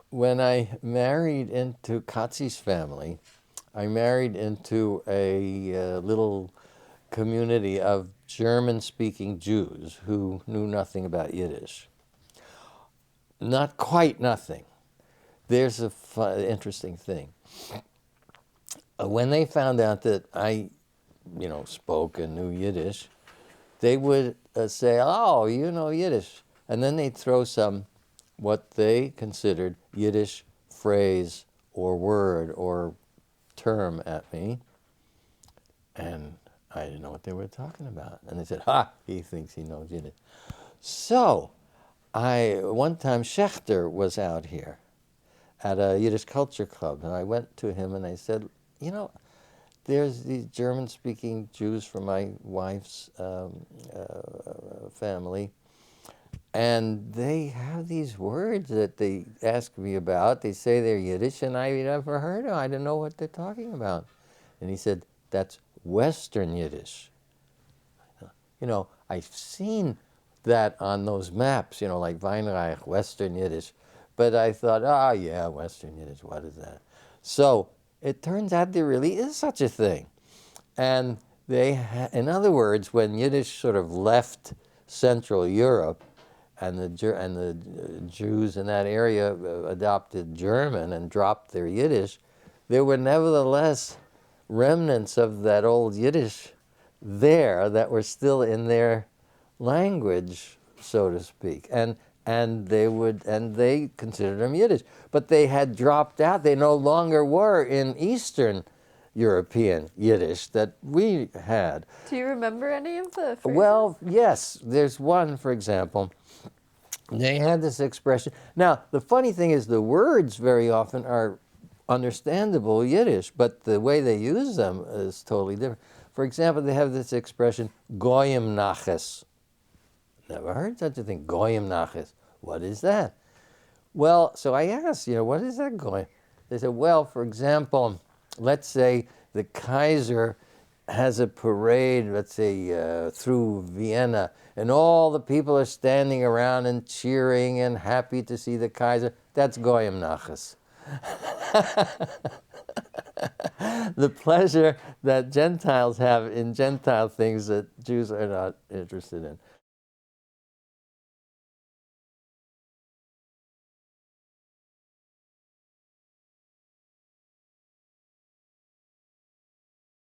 When I married into Katzi's family, I married into a little community of German-speaking Jews who knew nothing about Yiddish. Not quite nothing. There's a interesting thing. When they found out that I, spoke and knew Yiddish, they would say, "Oh, you know Yiddish," and then they'd throw some what they considered Yiddish phrase or word or term at me, and I didn't know what they were talking about. And they said, "Ha, he thinks he knows Yiddish." So, one time Schechter was out here at a Yiddish culture club, and I went to him and I said, there's these German-speaking Jews from my wife's family, and they have these words that they ask me about. They say they're Yiddish, and I never heard them. I didn't know what they're talking about. And he said, "That's Western Yiddish." I've seen that on those maps, like Weinreich, Western Yiddish. But I thought, yeah, Western Yiddish, what is that? So it turns out there really is such a thing. And in other words, when Yiddish sort of left Central Europe and the Jews in that area adopted German and dropped their Yiddish, there were nevertheless remnants of that old Yiddish there that were still in their language, so to speak, and they considered them Yiddish, but they had dropped out. They no longer were in Eastern European Yiddish that we had. Do you remember any of the phrases? Well, yes. There's one, for example. They had this expression. Now, the funny thing is the words very often are understandable Yiddish, but the way they use them is totally different. For example, they have this expression, goyim naches. Never heard such a thing, goyim naches. What is that? Well, so I asked, what is that goyim? They said, well, for example, let's say the Kaiser has a parade, let's say, through Vienna, and all the people are standing around and cheering and happy to see the Kaiser. That's goyim naches. The pleasure that Gentiles have in Gentile things that Jews are not interested in.